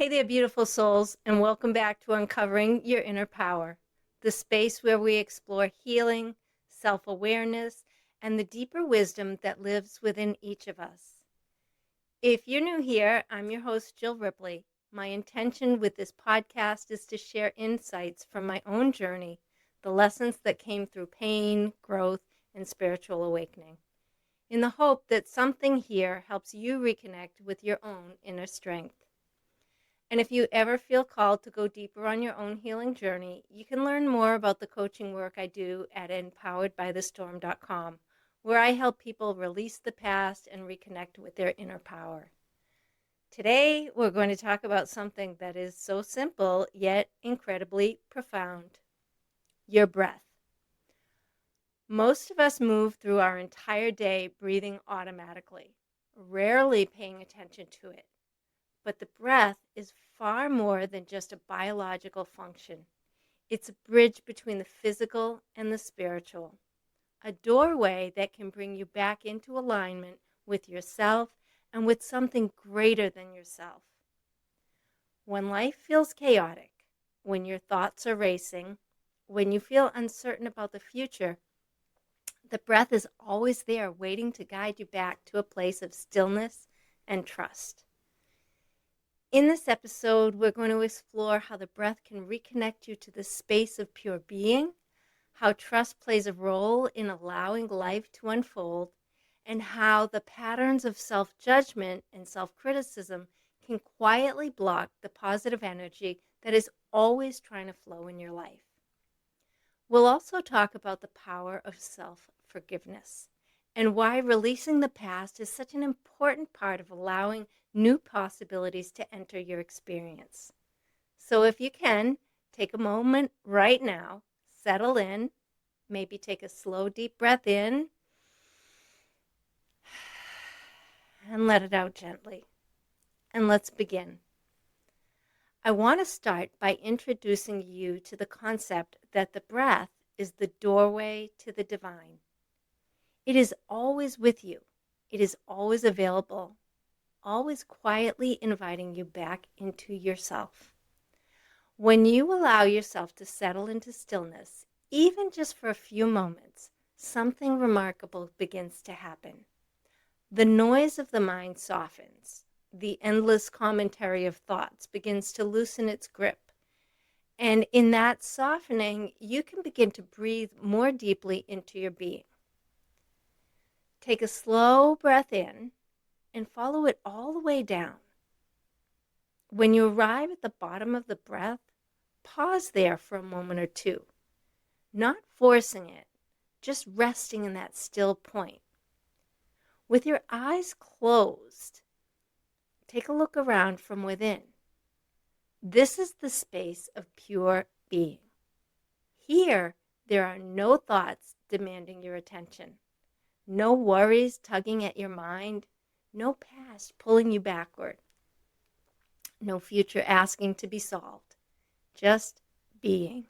Hey there, beautiful souls, and welcome back to Uncovering Your Inner Power, the space where we explore healing, self awareness, and the deeper wisdom that lives within each of us. If you're new here, I'm your host, Jill Ripley. My intention with this podcast is to share insights from my own journey, the lessons that came through pain, growth, and spiritual awakening, in the hope that something here helps you reconnect with your own inner strength. And if you ever feel called to go deeper on your own healing journey, you can learn more about the coaching work I do at empoweredbythestorm.com, where I help people release the past and reconnect with their inner power. Today, we're going to talk about something that is so simple, yet incredibly profound: your breath. Most of us move through our entire day breathing automatically, rarely paying attention to it. But the breath is far more than just a biological function. It's a bridge between the physical and the spiritual, a doorway that can bring you back into alignment with yourself and with something greater than yourself. When life feels chaotic, when your thoughts are racing, when you feel uncertain about the future, the breath is always there waiting to guide you back to a place of stillness and trust. In this episode, we're going to explore how the breath can reconnect you to the space of pure being, how trust plays a role in allowing life to unfold, and how the patterns of self-judgment and self-criticism can quietly block the positive energy that is always trying to flow in your life. We'll also talk about the power of self-forgiveness and why releasing the past is such an important part of allowing new possibilities to enter your experience. So if you can, take a moment right now, settle in, maybe take a slow, deep breath in, and let it out gently. And let's begin. I want to start by introducing you to the concept that the breath is the doorway to the divine. It is always with you. It is always available, always quietly inviting you back into yourself. When you allow yourself to settle into stillness, even just for a few moments, something remarkable begins to happen. The noise of the mind softens. The endless commentary of thoughts begins to loosen its grip. And in that softening, you can begin to breathe more deeply into your being. Take a slow breath in and follow it all the way down. When you arrive at the bottom of the breath, pause there for a moment or two, not forcing it, just resting in that still point. With your eyes closed, take a look around from within. This is the space of pure being. Here, there are no thoughts demanding your attention, no worries tugging at your mind, no past pulling you backward, no future asking to be solved, just being.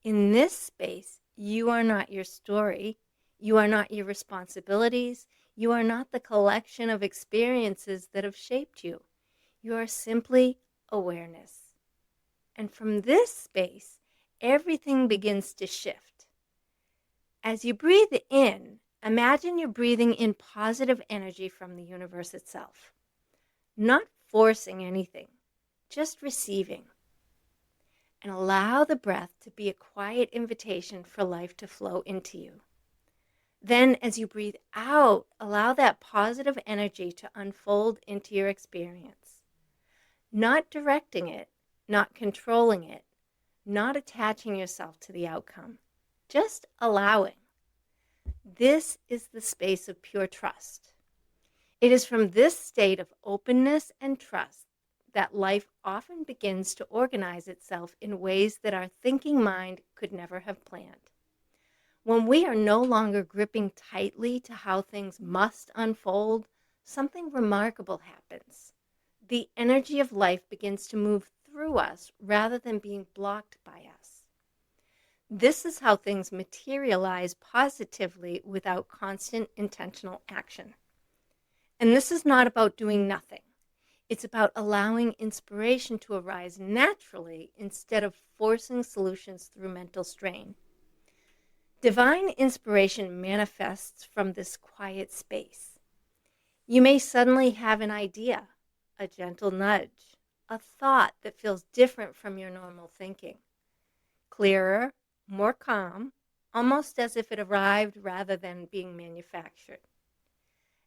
In this space, you are not your story, you are not your responsibilities, you are not the collection of experiences that have shaped you. You are simply awareness. And from this space, everything begins to shift. As you breathe in, imagine you're breathing in positive energy from the universe itself. Not forcing anything, just receiving. And allow the breath to be a quiet invitation for life to flow into you. Then, as you breathe out, allow that positive energy to unfold into your experience. Not directing it, not controlling it, not attaching yourself to the outcome, just allowing. This is the space of pure trust. It is from this state of openness and trust that life often begins to organize itself in ways that our thinking mind could never have planned. When we are no longer gripping tightly to how things must unfold, something remarkable happens. The energy of life begins to move through us rather than being blocked by us. This is how things materialize positively without constant intentional action. And this is not about doing nothing. It's about allowing inspiration to arise naturally instead of forcing solutions through mental strain. Divine inspiration manifests from this quiet space. You may suddenly have an idea, a gentle nudge, a thought that feels different from your normal thinking. Clearer, more calm, almost as if it arrived rather than being manufactured.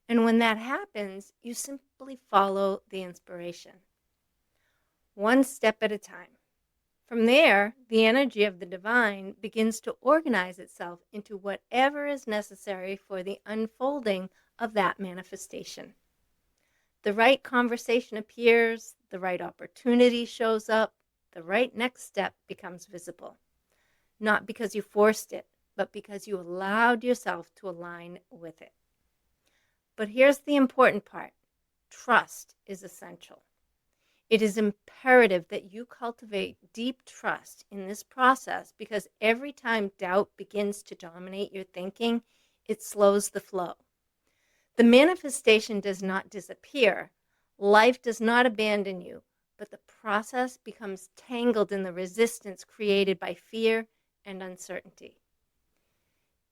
And when that happens, you simply follow the inspiration, one step at a time. From there, the energy of the divine begins to organize itself into whatever is necessary for the unfolding of that manifestation. The right conversation appears, the right opportunity shows up, the right next step becomes visible. Not because you forced it, but because you allowed yourself to align with it. But here's the important part. Trust is essential. It is imperative that you cultivate deep trust in this process, because every time doubt begins to dominate your thinking, it slows the flow. The manifestation does not disappear. Life does not abandon you, but the process becomes tangled in the resistance created by fear and uncertainty.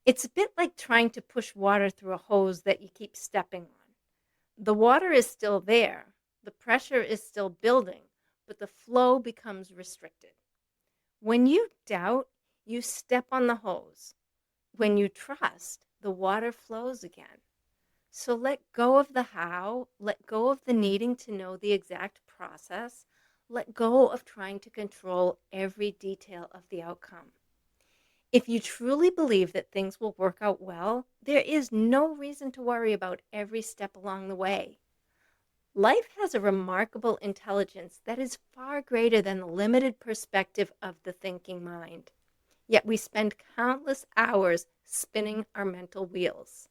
It's a bit like trying to push water through a hose that you keep stepping on. The water is still there, the pressure is still building, but the flow becomes restricted. When you doubt, you step on the hose. When you trust, the water flows again. So let go of the how, let go of the needing to know the exact process, let go of trying to control every detail of the outcome. If you truly believe that things will work out well, there is no reason to worry about every step along the way. Life has a remarkable intelligence that is far greater than the limited perspective of the thinking mind. Yet we spend countless hours spinning our mental wheels.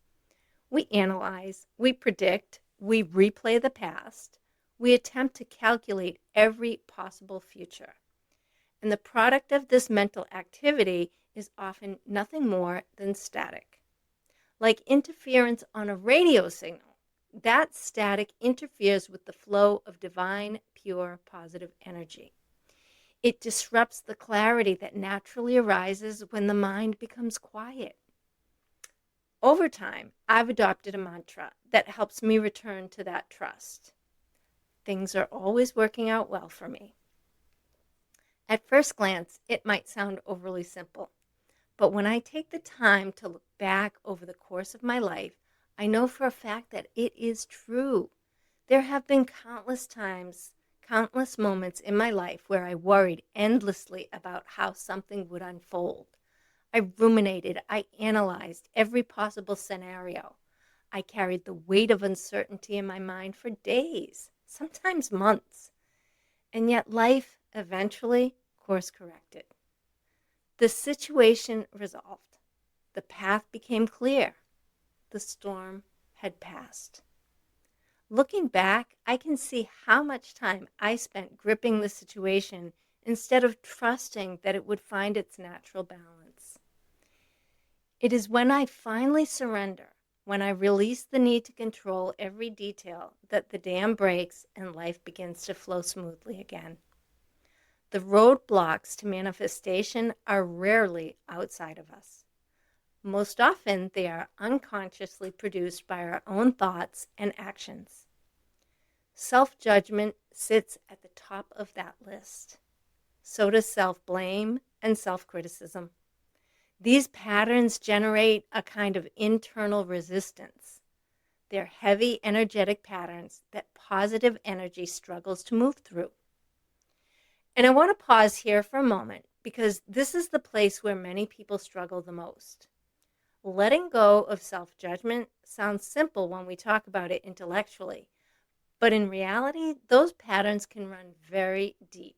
We analyze, we predict, we replay the past, we attempt to calculate every possible future. And the product of this mental activity is often nothing more than static. Like interference on a radio signal, that static interferes with the flow of divine, pure, positive energy. It disrupts the clarity that naturally arises when the mind becomes quiet. Over time, I've adopted a mantra that helps me return to that trust. Things are always working out well for me. At first glance, it might sound overly simple, but when I take the time to look back over the course of my life, I know for a fact that it is true. There have been countless times, countless moments in my life where I worried endlessly about how something would unfold. I ruminated, I analyzed every possible scenario. I carried the weight of uncertainty in my mind for days, sometimes months. And yet life eventually course corrected. The situation resolved. The path became clear. The storm had passed. Looking back, I can see how much time I spent gripping the situation instead of trusting that it would find its natural balance. It is when I finally surrender, when I release the need to control every detail, that the dam breaks and life begins to flow smoothly again. The roadblocks to manifestation are rarely outside of us. Most often, they are unconsciously produced by our own thoughts and actions. Self-judgment sits at the top of that list. So does self-blame and self-criticism. These patterns generate a kind of internal resistance. They're heavy, energetic patterns that positive energy struggles to move through. And I want to pause here for a moment, because this is the place where many people struggle the most. Letting go of self-judgment sounds simple when we talk about it intellectually, but in reality, those patterns can run very deep.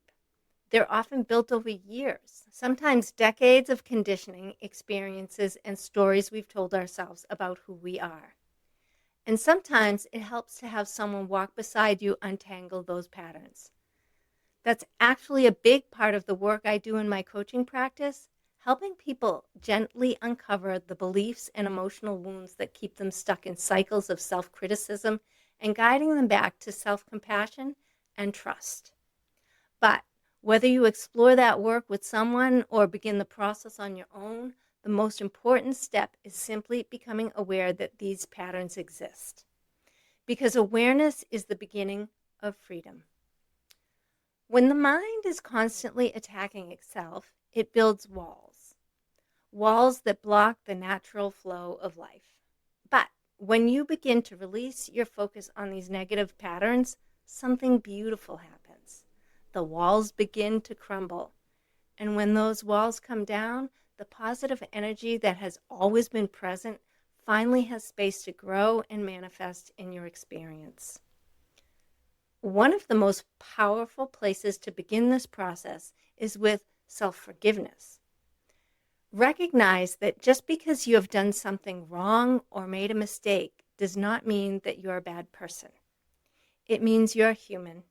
They're often built over years, sometimes decades of conditioning, experiences, and stories we've told ourselves about who we are. And sometimes it helps to have someone walk beside you untangle those patterns. That's actually a big part of the work I do in my coaching practice, helping people gently uncover the beliefs and emotional wounds that keep them stuck in cycles of self-criticism and guiding them back to self-compassion and trust. But whether you explore that work with someone or begin the process on your own, the most important step is simply becoming aware that these patterns exist. Because awareness is the beginning of freedom. When the mind is constantly attacking itself, it builds walls. Walls that block the natural flow of life. But when you begin to release your focus on these negative patterns, something beautiful happens. The walls begin to crumble. And when those walls come down, the positive energy that has always been present finally has space to grow and manifest in your experience. One of the most powerful places to begin this process is with self-forgiveness. Recognize that just because you have done something wrong or made a mistake does not mean that you're a bad person. It means you're human.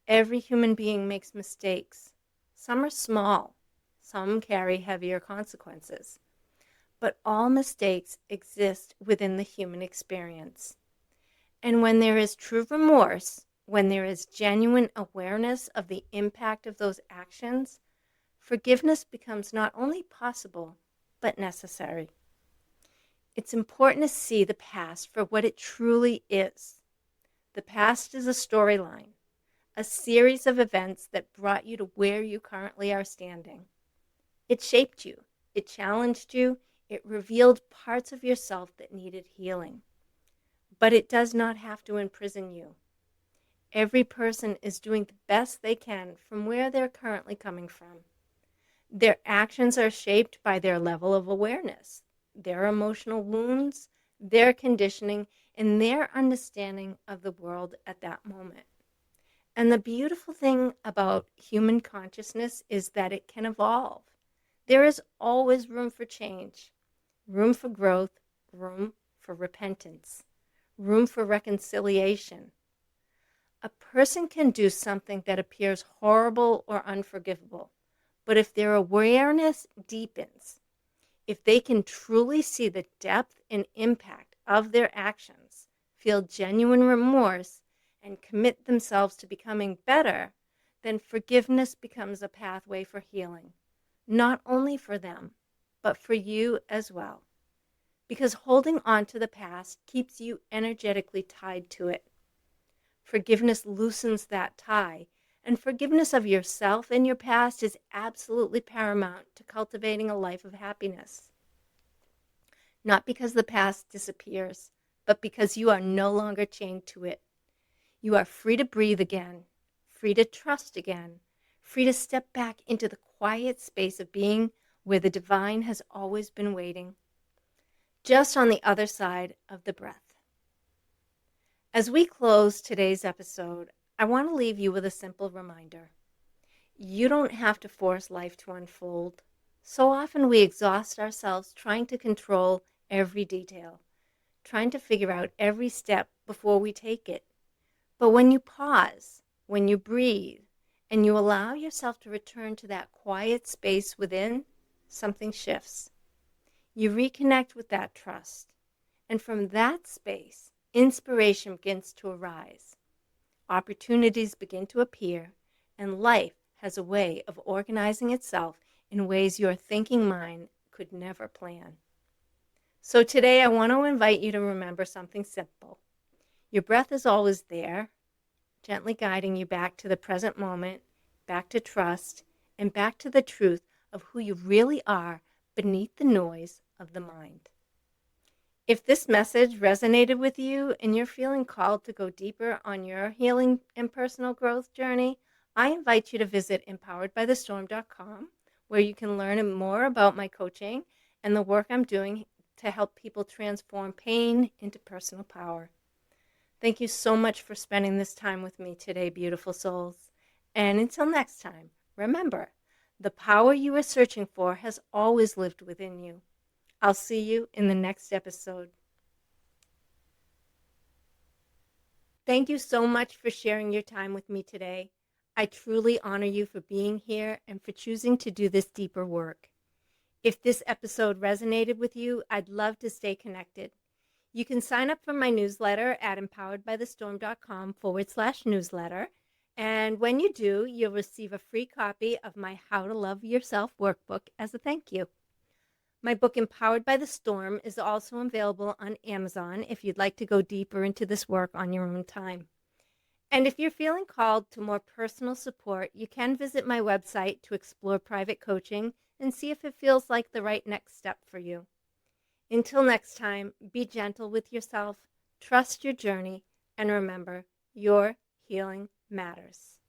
Every human being makes mistakes. Some are small, some carry heavier consequences. But all mistakes exist within the human experience. And when there is true remorse, when there is genuine awareness of the impact of those actions, forgiveness becomes not only possible, but necessary. It's important to see the past for what it truly is. The past is a storyline, a series of events that brought you to where you currently are standing. It shaped you, it challenged you, it revealed parts of yourself that needed healing. But it does not have to imprison you. Every person is doing the best they can from where they're currently coming from. Their actions are shaped by their level of awareness, their emotional wounds, their conditioning, and their understanding of the world at that moment. And the beautiful thing about human consciousness is that it can evolve. There is always room for change, room for growth, room for repentance, room for reconciliation. A person can do something that appears horrible or unforgivable, but if their awareness deepens, if they can truly see the depth and impact of their actions, feel genuine remorse, and commit themselves to becoming better, then forgiveness becomes a pathway for healing, not only for them, but for you as well. Because holding on to the past keeps you energetically tied to it. Forgiveness loosens that tie, and forgiveness of yourself and your past is absolutely paramount to cultivating a life of happiness. Not because the past disappears, but because you are no longer chained to it. You are free to breathe again, free to trust again, free to step back into the quiet space of being where the divine has always been waiting, just on the other side of the breath. As we close today's episode, I want to leave you with a simple reminder. You don't have to force life to unfold. So often we exhaust ourselves trying to control every detail, trying to figure out every step before we take it. But when you pause, when you breathe, and you allow yourself to return to that quiet space within, something shifts. You reconnect with that trust. And from that space, inspiration begins to arise. Opportunities begin to appear, and life has a way of organizing itself in ways your thinking mind could never plan. So today I want to invite you to remember something simple. Your breath is always there, gently guiding you back to the present moment, back to trust, and back to the truth of who you really are beneath the noise of the mind. If this message resonated with you and you're feeling called to go deeper on your healing and personal growth journey, I invite you to visit empoweredbythestorm.com, where you can learn more about my coaching and the work I'm doing to help people transform pain into personal power. Thank you so much for spending this time with me today, beautiful souls. And until next time, remember, the power you are searching for has always lived within you. I'll see you in the next episode. Thank you so much for sharing your time with me today. I truly honor you for being here and for choosing to do this deeper work. If this episode resonated with you, I'd love to stay connected. You can sign up for my newsletter at empoweredbythestorm.com/newsletter. And when you do, you'll receive a free copy of my How to Love Yourself workbook as a thank you. My book, Empowered by the Storm, is also available on Amazon if you'd like to go deeper into this work on your own time. And if you're feeling called to more personal support, you can visit my website to explore private coaching and see if it feels like the right next step for you. Until next time, be gentle with yourself, trust your journey, and remember, your healing matters.